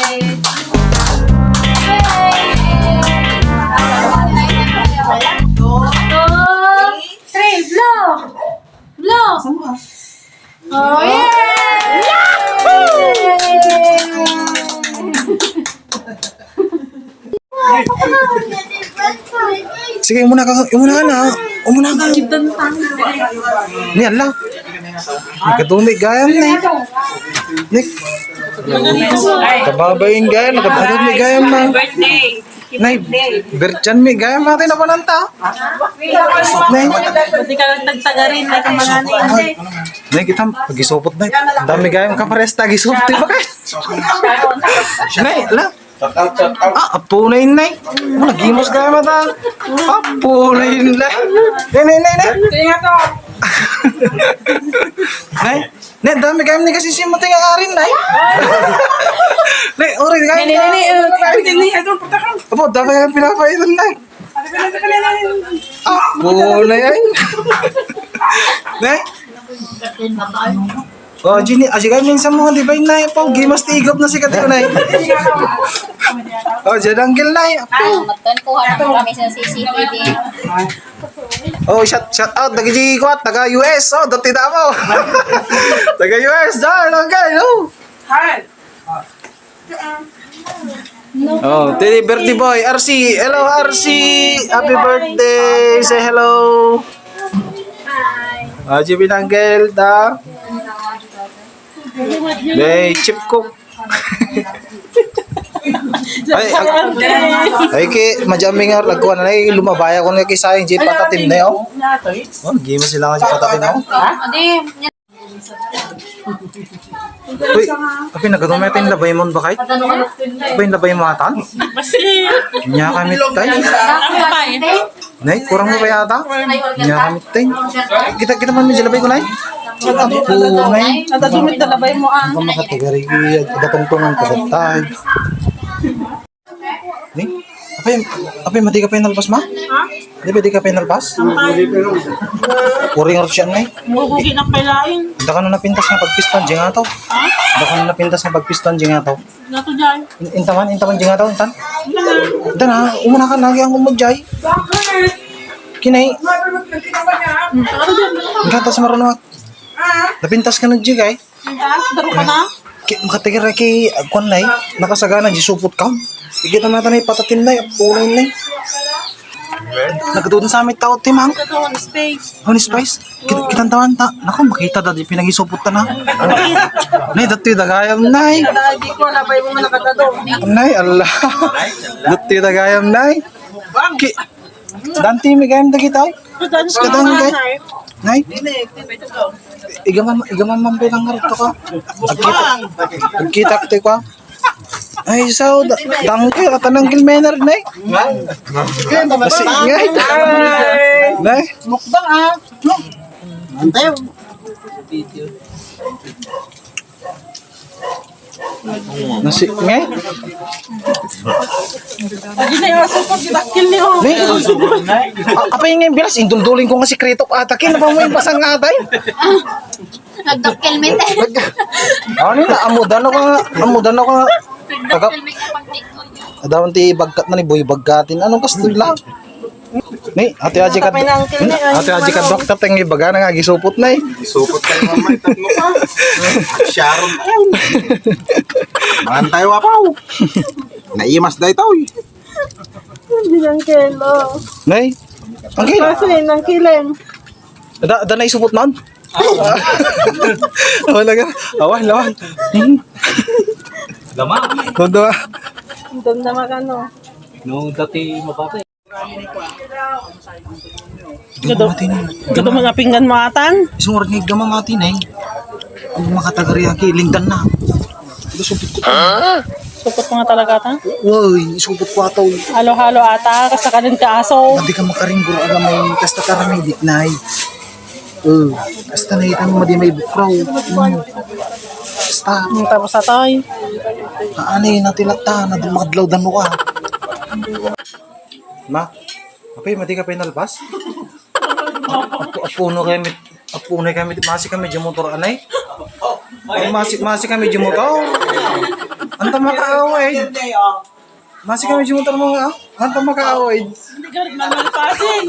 Three, blow! Blow! Oh, yeah! Sige, umuna ka na. Umuna ka. Niyan lang. Nagkadumi gayam na eh. Nick. Kababayin gayam. Nagkadumi gayam na. Nay, berchan mi gayam natin na pananta. Nay. Pwede ka lang tagtagarin na kang mga ni. Nay, kita pagisupot na. Dami gayam ka pares tagisupot. Diba kayo? Nay, ala. Apo na yun, Nay. Nagimos ka mata. Apo na yun, Nay. Nay. Sige nga to. Nay, dami kayo ni kasi simuting ang arin, Nay. Nay, ori kayo. Ni. Apo, dami kayo pinapailan, Nay. Apo na yan. Nay. Oh, Jenny, kayo minsan mo, di ba yun, Nay? Apo, gimas tigop na si Katyo, Nay. Oh, dyan ang gil, Nay. Magtan ko harap kami sa CCTV. Oh, shout out taga G-Quat, taga US. Oh, dati na mo. Taga US, dahil ang guys. Oh, Teddy birthday boy, RC. Hello, RC. Happy birthday. Say hello. Hi. Haji Binanggel, da. Hey, chip cook. Ay ki majaming nga lagwan na lumabaya ko na kay sayang jeep patatim na yo. Oh, gima sila nga jeep patatim na. Adi, Uy, api nagadumetin labay mo ba kahit? Api labay mo atan? Nya kami tay. Nay, kurang mo ba yata? Nya kami tay. Kita man medyo labay ko nay. Apo nay. Natadumit na labay mo Ang makatigari datong-tungan ko tay. Ni? Apa mati ka penalpas ma? Ha? Di ba di ka penalpas? Uring oras yan na eh. Muhugi ng pailain. Hindi ka na napintas ng pagpiston, dyan nga to. Ha? Hindi ka na napintas ng pagpiston, dyan nga to. Nato dyan. Intaman, dyan nga to, intan. Ito na, umuna ka lagi ang umudyay. Kinay. Ang kanta sa marunong. Napintas ka na dyan kay. Daro ka na? Makatigir na kay Kwan na eh. Nakasagana, dyan supot ka. Ikita natin na patatin na, punay na eh. Nagkatutin sa aming tao, timang. Katawan, space. Honey Spice, kitang tawan ta. Naku, makita dati pinagisupot ta na. Nay, dati dagayam, nay. Lagi ko, labay mo nga nakatado. Nay, Allah. Dati dagayam, nay. Ki, danti may gayam dagi tayo. Kadang gay. Nay, igaman mambilang nga rito ka. Agkita ka. Ay, sao, dangke, katanang gilmener, nay. Nasi, ngay. Nay. Mukbang ah. Antayo. Nasi, ngay. Lagi na yung asupot, gitakil niyo. Nay, apa yung ngayon bilas? Indulduling ko nga si Kritok atakin. Ano ba mo yung pasang atay? nagdokkelment eh. Ano na, amudan ako nga. Nagdokkelment na pag-tikon. Adawan ti bagkat na ni Boy Bagkatin. Anong kastoy lang? Ni, ate aji ka. Ate aji ka doktor teng ibaga na nga gisupot na eh. Isupot kayo mamay, tatlo pa. Sharon pa yun. Mahan tayo apaw. Naimas dahi tao eh. Hindi ng kelo. Nay. Okay. Kasi ng kileng. Da na isupot man. Wala ka. Lawan. Lama. Todo. Damdama ka no. Nung dati mababa. Gato mga pinggan mo atan. Isang oras nga gamang atin eh. Ang makatagari ang kilingdan na. Ito supot ko. Supot mo nga talaga atan. Uy, isupot ko ataw. Halo-halo ata. Kasta ka din ka aso. Hindi ka makaringguro aga may kasta karamay ditnay. Kasta na itan mo di may bukraw. Kasta. Tapos atay. Aanay natilata na dumadlaw dan mo ka. Ma, apay mati ka penalpas? Apuno kami masi kami di motor anay. Masi kami di motor. Anta makaaway. Masih kami jumutan mga. Anta makaaway. Hindi ka rin mamalipasin.